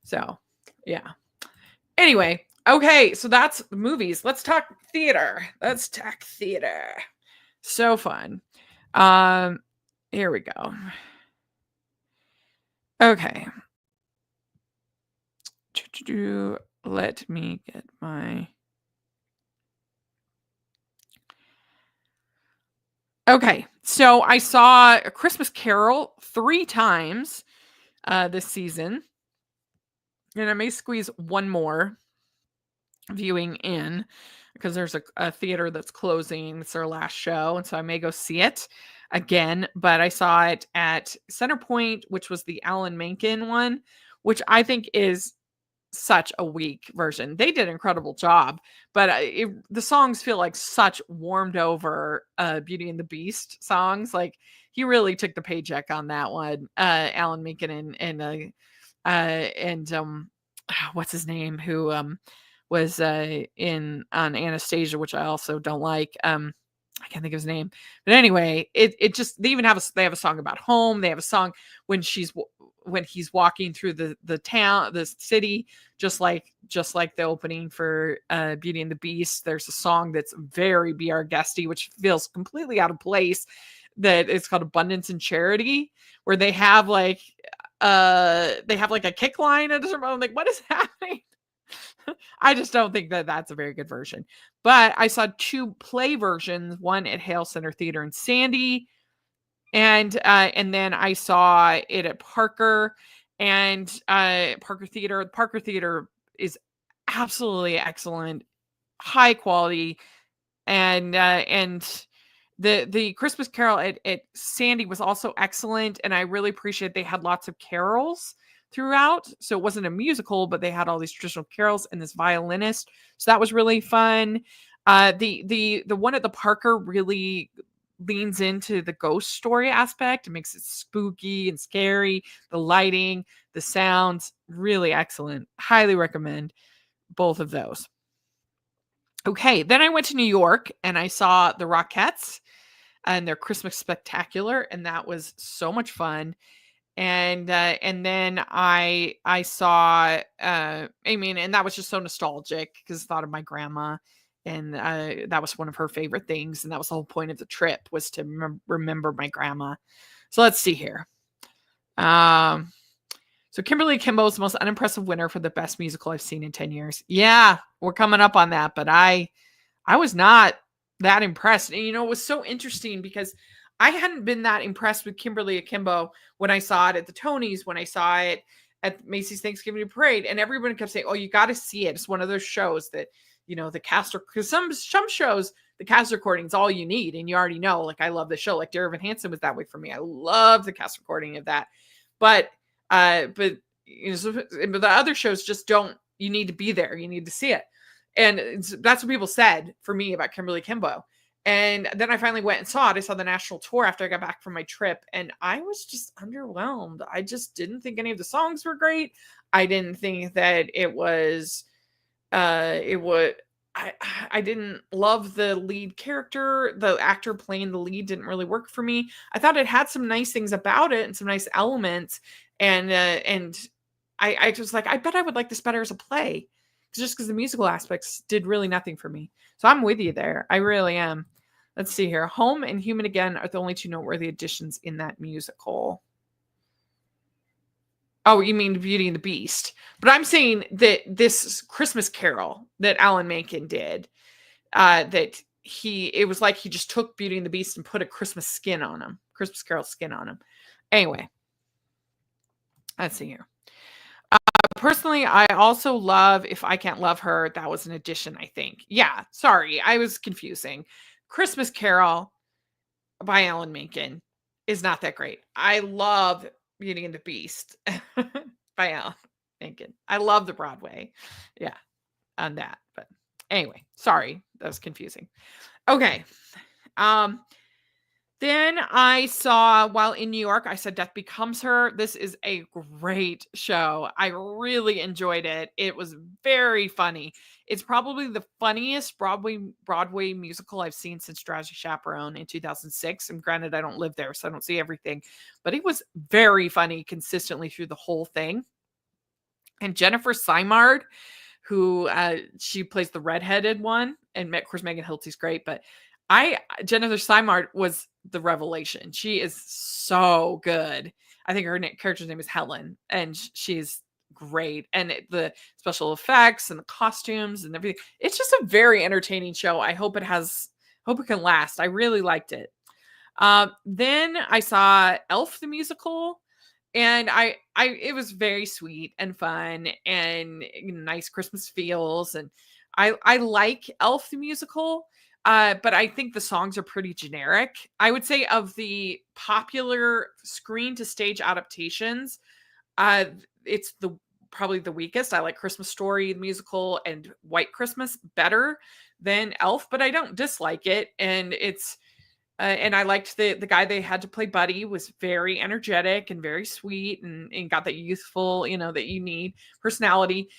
So yeah. Anyway, okay, so that's movies. Let's talk theater. So fun. Here we go. Okay. Let me get my... Okay, so I saw A Christmas Carol 3 times this season. And I may squeeze one more viewing in because there's a theater that's closing. It's their last show. And so I may go see it again. But I saw it at Centerpoint, which was the Alan Menken one, which I think is such a weak version. They did an incredible job, but the songs feel like such warmed over Beauty and the Beast songs. Like he really took the paycheck on that one. Alan Menken and what's his name, who was on Anastasia, which I also don't like. I can't think of his name, but anyway, it just, they have a song about home. They have a song when he's walking through the town, the city, just like the opening for Beauty and the Beast. There's a song that's very Be Our Guesty, which feels completely out of place. That it's called Abundance and Charity, where they have like a kick line at a certain moment. I'm like, what is happening? I just don't think that that's a very good version. But I saw 2 play versions, one at Hale Center Theater in Sandy, and then I saw it at Parker and Parker Theater. Parker Theater is absolutely excellent, high quality, and the Christmas Carol at Sandy was also excellent, and I really appreciate they had lots of carols throughout. So it wasn't a musical, but they had all these traditional carols and this violinist. So that was really fun. The one at the Parker really leans into the ghost story aspect. It makes it spooky and scary. The lighting, the sounds, really excellent. Highly recommend both of those. Okay, then I went to New York and I saw the Rockettes and their Christmas Spectacular, and that was so much fun. And then I saw I mean, and that was just so nostalgic because I thought of my grandma, and that was one of her favorite things, and that was the whole point of the trip, was to remember my grandma. So let's see here. So Kimberly Akimbo is the most unimpressive winner for the best musical I've seen in 10 years. Yeah, we're coming up on that, but I was not that impressed. And it was so interesting because I hadn't been that impressed with Kimberly Akimbo when I saw it at the Tonys, when I saw it at Macy's Thanksgiving Parade, and everyone kept saying, "Oh, you got to see it. It's one of those shows that, the cast, because some shows, the cast recording is all you need, and you already know." Like, I love the show. Like Dear Evan Hansen was that way for me. I love the cast recording of that, but the other shows just don't. You need to be there. You need to see it, and that's what people said for me about Kimberly Akimbo. And then I finally went and saw it. I saw the national tour after I got back from my trip, and I was just underwhelmed. I just didn't think any of the songs were great. I didn't think that it was, I didn't love the lead character. The actor playing the lead didn't really work for me. I thought it had some nice things about it and some nice elements. And I was like, I bet I would like this better as a play. just because the musical aspects did really nothing for me. So I'm with you there. I really am. Let's see here. Home and Human Again are the only two noteworthy additions in that musical. Oh, you mean Beauty and the Beast? But I'm saying that this Christmas Carol that Alan Menken did, that it was like he just took Beauty and the Beast and put a Christmas skin on him, Christmas Carol skin on him. Anyway, let's see here. Personally, I also love If I Can't Love Her. That was an addition, I think. Yeah, sorry, I was confusing. Christmas Carol by Alan Menken is not that great. I love Beauty and the Beast by Alan Menken. I love the Broadway. Yeah, on that. But anyway, sorry, that was confusing. Okay. Then I saw, while in New York, I said Death Becomes Her. This is a great show. I really enjoyed it. It was very funny. It's probably the funniest Broadway musical I've seen since Drowsy Chaperone in 2006. And granted, I don't live there, so I don't see everything. But it was very funny consistently through the whole thing. And Jennifer Simard, who she plays the redheaded one, and of course Megan Hilty's great, but Jennifer Simard was the revelation. She is so good. I think her character's name is Helen, and she's great. And the special effects and the costumes and everything. It's just a very entertaining show. I hope it can last. I really liked it. Then I saw Elf the musical, and it was very sweet and fun and nice Christmas feels. And I like Elf the musical. But I think the songs are pretty generic. I would say of the popular screen to stage adaptations, it's probably the weakest. I like Christmas Story, the musical, and White Christmas better than Elf, but I don't dislike it. And and I liked the guy they had to play Buddy was very energetic and very sweet and got that youthful, that you need personality.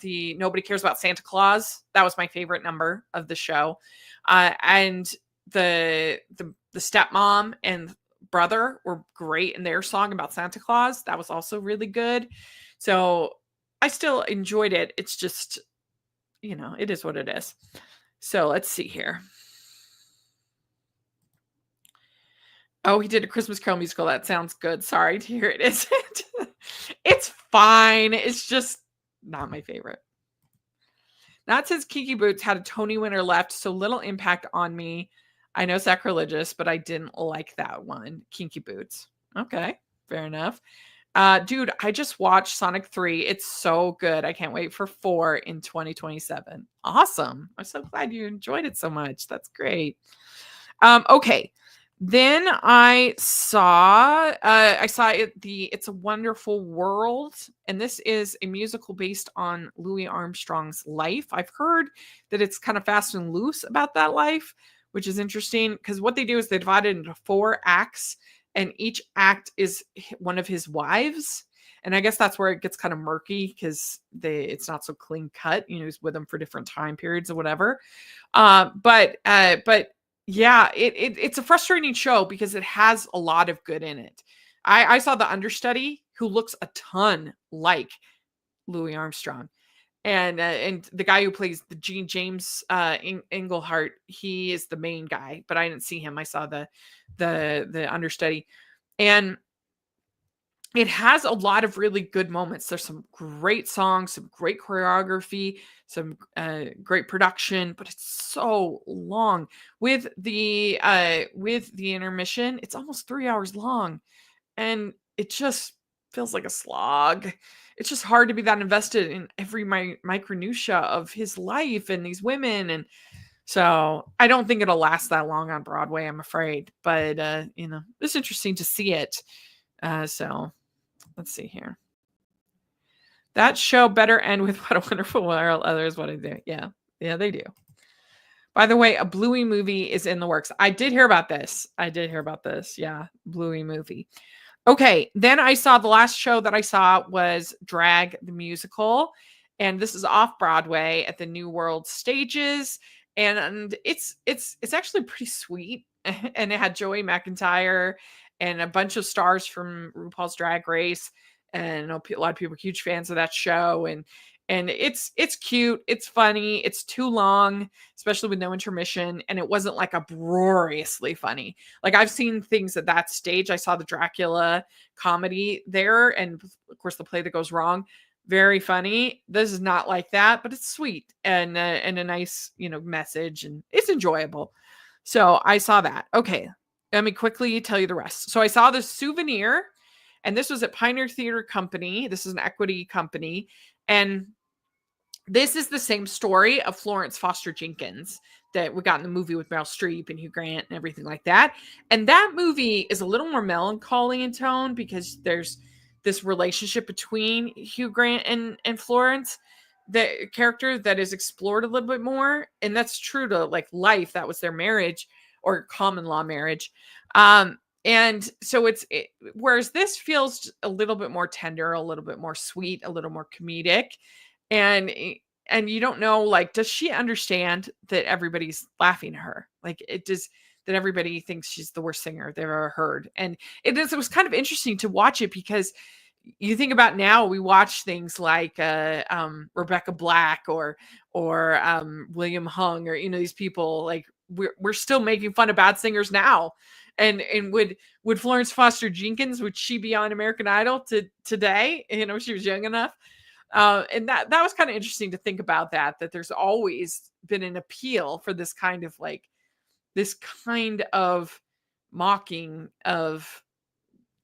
The Nobody Cares About Santa Claus. That was my favorite number of the show. And the stepmom and brother were great in their song about Santa Claus. That was also really good. So I still enjoyed it. It's just, it is what it is. So let's see here. Oh, he did a Christmas Carol musical. That sounds good. Sorry to hear it isn't. It's fine. It's just not my favorite. Not since Kinky Boots had a Tony winner left, so little impact on me. I know sacrilegious, but I didn't like that one. Kinky Boots. Okay, fair enough. Dude, I just watched Sonic 3. It's so good. I can't wait for 4 in 2027. Awesome. I'm so glad you enjoyed it so much. That's great. Okay. Then I saw It's a Wonderful World, and this is a musical based on Louis Armstrong's life. I've heard that it's kind of fast and loose about that life, which is interesting because what they do is they divide it into 4 acts, and each act is one of his wives. And I guess that's where it gets kind of murky because it's not so clean cut. He's with them for different time periods or whatever. But yeah, it's a frustrating show because it has a lot of good in it. I saw the understudy who looks a ton like Louis Armstrong, and the guy who plays the Gene James Englehart, he is the main guy, but I didn't see him. I saw the understudy, and it has a lot of really good moments. There's some great songs, some great choreography, some great production, but it's so long. With the intermission, it's almost 3 hours long, and it just feels like a slog. It's just hard to be that invested in every micronutia of his life and these women, and so I don't think it'll last that long on Broadway, I'm afraid. But it's interesting to see it. So. Let's see here. That show better end with What a Wonderful World. Others, what I do. Yeah, they do. By the way, a Bluey movie is in the works. I did hear about this. Yeah, Bluey movie. Okay, then I saw the last show that I saw was Drag the Musical, and this is off Broadway at the New World Stages, and it's actually pretty sweet, and it had Joey McIntyre and a bunch of stars from RuPaul's Drag Race, and I know a lot of people are huge fans of that show, and it's cute, it's funny, it's too long, especially with no intermission, and it wasn't like uproariously funny. Like I've seen things at that stage. I saw the Dracula comedy there, and of course the play that goes wrong, very funny. This is not like that, but it's sweet and a nice, message, and it's enjoyable. So I saw that. Okay, let me quickly tell you the rest. So I saw The Souvenir, and this was at Pioneer Theater Company. This is an equity company, and this is the same story of Florence Foster Jenkins that we got in the movie with Meryl Streep and Hugh Grant and everything like that. And that movie is a little more melancholy in tone because there's this relationship between Hugh Grant and Florence, the character, that is explored a little bit more. And that's true to like life. That was their marriage, or common law marriage. And so whereas this feels a little bit more tender, a little bit more sweet, a little more comedic, and and you don't know, like, does she understand that everybody's laughing at her? Like, it does, that everybody thinks she's the worst singer they've ever heard. And it was kind of interesting to watch it because you think about now, we watch things like Rebecca Black or William Hung, or these people, like we're still making fun of bad singers now. And would Florence Foster Jenkins, would she be on American Idol today? She was young enough. And that was kind of interesting to think about, that there's always been an appeal for this kind of mocking of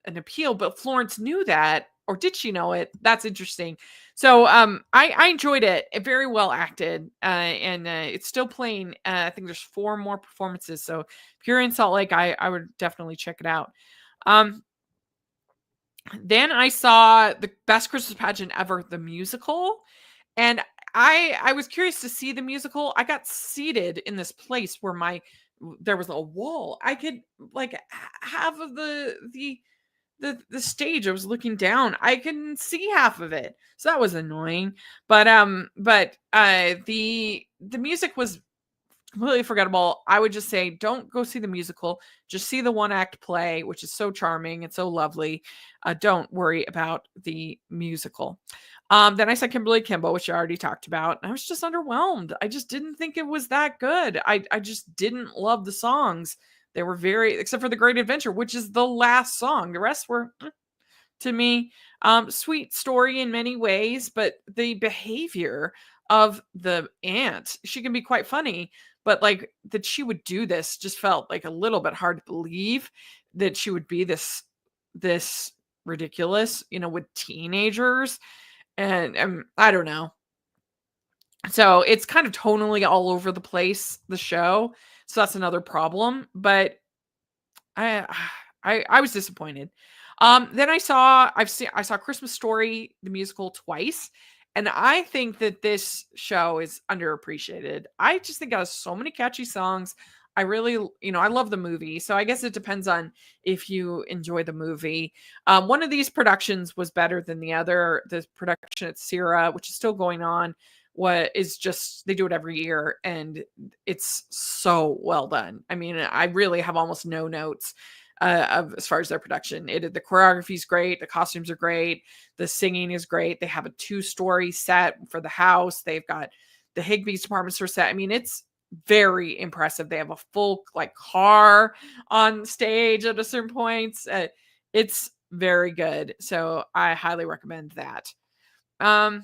an appeal, but Florence knew that, or did she know it? That's interesting. So I enjoyed it. Very well acted, and it's still playing. I think there's 4 more performances. So if you're in Salt Lake, I would definitely check it out. Then I saw The Best Christmas Pageant Ever, the musical, and I was curious to see the musical. I got seated in this place where there was a wall. I could, like, half of the stage, I was looking down, I couldn't see half of it, so that was annoying. But the music was completely forgettable. I would just say, don't go see the musical. Just see the one act play, which is so charming and so lovely. Don't worry about the musical. Then I saw Kimberly Kimball, which I already talked about. And I was just underwhelmed. I just didn't think it was that good. I just didn't love the songs. They were except for The Great Adventure, which is the last song. The rest were, to me, sweet story in many ways, but the behavior of the aunt, she can be quite funny, but like that she would do this just felt like a little bit hard to believe, that she would be this ridiculous, with teenagers. And I don't know. So it's kind of tonally all over the place, the show. So that's another problem. But I was disappointed. Then I saw Christmas Story, the musical, twice. And I think that this show is underappreciated. I just think it has so many catchy songs. I really, I love the movie. So I guess it depends on if you enjoy the movie. One of these productions was better than the other. The production at Sierra, which is still going on, they do it every year, and it's so well done. I mean, I really have almost no notes as far as their production. The choreography is great, the costumes are great, the singing is great. They have a 2-story set for the house. They've got the Higbee's department store set. I mean, it's very impressive. They have a full car on stage at a certain points. It's very good. So I highly recommend that. I'm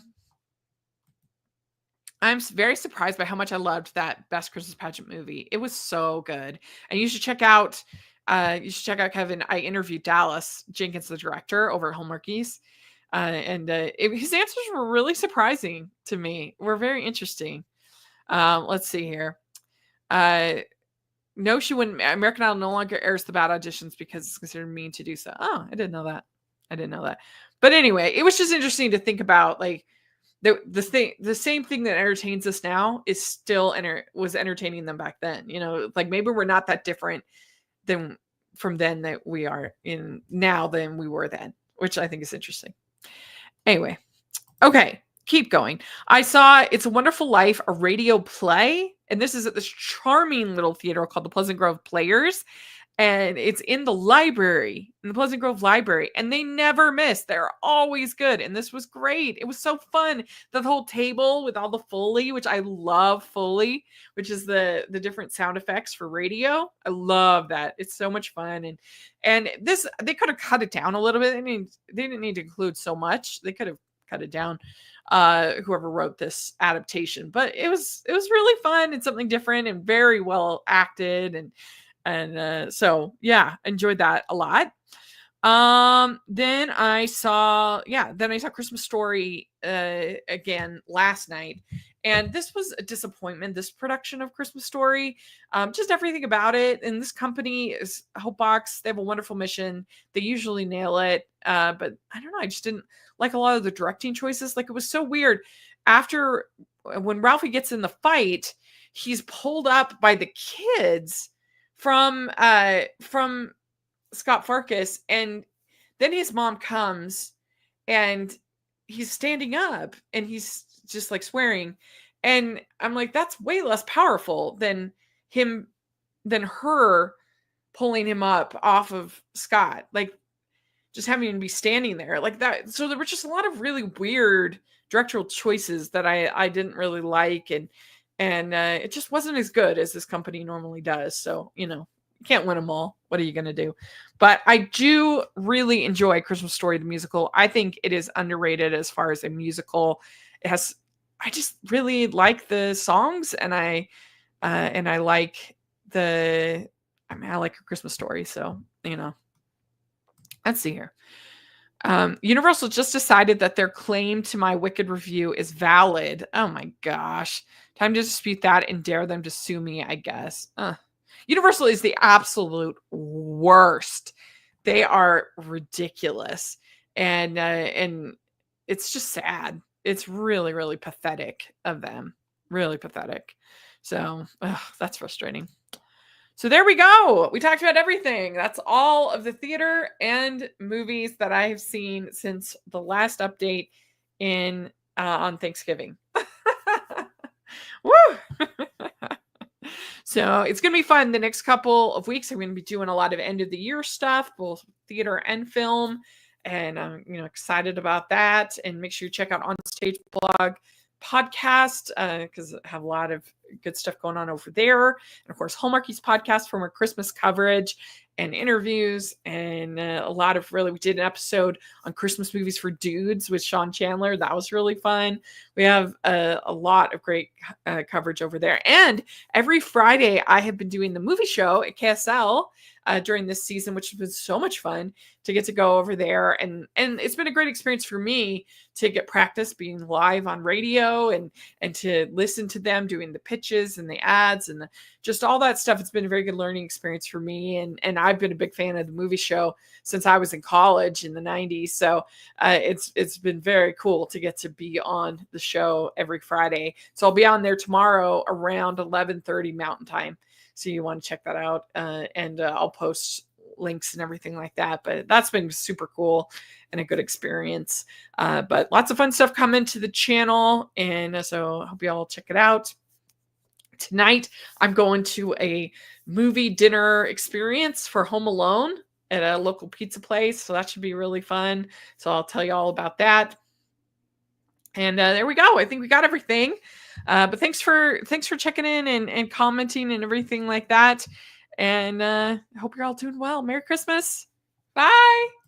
very surprised by how much I loved that Best Christmas Pageant movie. It was so good. And you should check out Kevin. I interviewed Dallas Jenkins, the director, over at Hallmarkies. His answers were really surprising to me. Were very interesting. Let's see here. No, she wouldn't. American Idol no longer airs the bad auditions because it's considered mean to do so. Oh, I didn't know that. But anyway, it was just interesting to think about, like, the same thing that entertains us now is still was entertaining them back then. Like, maybe we're not that different from then that we are in now than we were then, which I think is interesting. Anyway, okay, keep going. I saw It's a Wonderful Life, a radio play, and this is at this charming little theater called the Pleasant Grove Players. and it's in the library, in the Pleasant Grove Library, and they never miss. They're always good, and this was great. It was so fun. The whole table with all the Foley, which I love Foley, which is the different sound effects for radio. I love that. It's so much fun, and this they could have cut it down a little bit. I mean, they didn't need to include so much. They could have cut it down. Whoever wrote this adaptation, but it was really fun and something different and very well acted and so yeah, enjoyed that a lot. Then I saw Christmas Story again last night, and this was a disappointment. This production of Christmas Story, just everything about it. And this company is Hopebox. They have a wonderful mission. They usually nail it, but I don't know. I just didn't like a lot of the directing choices. Like, it was so weird. After when Ralphie gets in the fight, he's pulled up by the kids from Scott Farkas, and then his mom comes and he's standing up and he's just like swearing, and I'm like, that's way less powerful than her pulling him up off of Scott, like just having him be standing there like that. So there were just a lot of really weird directorial choices that I didn't really like, and it just wasn't as good as this company normally does. So, you can't win them all. What are you going to do? But I do really enjoy Christmas Story, the musical. I think it is underrated as far as a musical. I just really like the songs, and I like I like A Christmas Story. So, let's see here. Universal just decided that their claim to my Wicked review is valid. Oh my gosh. Time to dispute that and dare them to sue me, I guess. Universal is the absolute worst. They are ridiculous. And it's just sad. It's really, really pathetic of them. Really pathetic. So that's frustrating. So there we go. We talked about everything. That's all of the theater and movies that I have seen since the last update on Thanksgiving. Woo! So it's going to be fun. The next couple of weeks, I'm going to be doing a lot of end of the year stuff, both theater and film. And I'm excited about that. And make sure you check out On Stage Blog podcast, because I have a lot of good stuff going on over there. And of course, Hallmarkies podcast for more Christmas coverage and interviews, and we did an episode on Christmas movies for dudes with Sean Chandler. That was really fun. We have a lot of great coverage over there. And every Friday I have been doing the movie show at KSL during this season, which has been so much fun to get to go over there. And it's been a great experience for me to get practice being live on radio and to listen to them doing the pitches and the ads and just all that stuff. It's been a very good learning experience for me. And I've been a big fan of the movie show since I was in college in the 90s. So it's been very cool to get to be on the show every Friday. So I'll be on there tomorrow around 11:30 Mountain Time. So you want to check that out, and I'll post links and everything like that. But that's been super cool and a good experience. But lots of fun stuff coming to the channel, and so I hope you all check it out. Tonight, I'm going to a movie dinner experience for Home Alone at a local pizza place. So that should be really fun. So I'll tell you all about that. And there we go. I think we got everything. But thanks for checking in and commenting and everything like that. And I hope you're all doing well. Merry Christmas. Bye.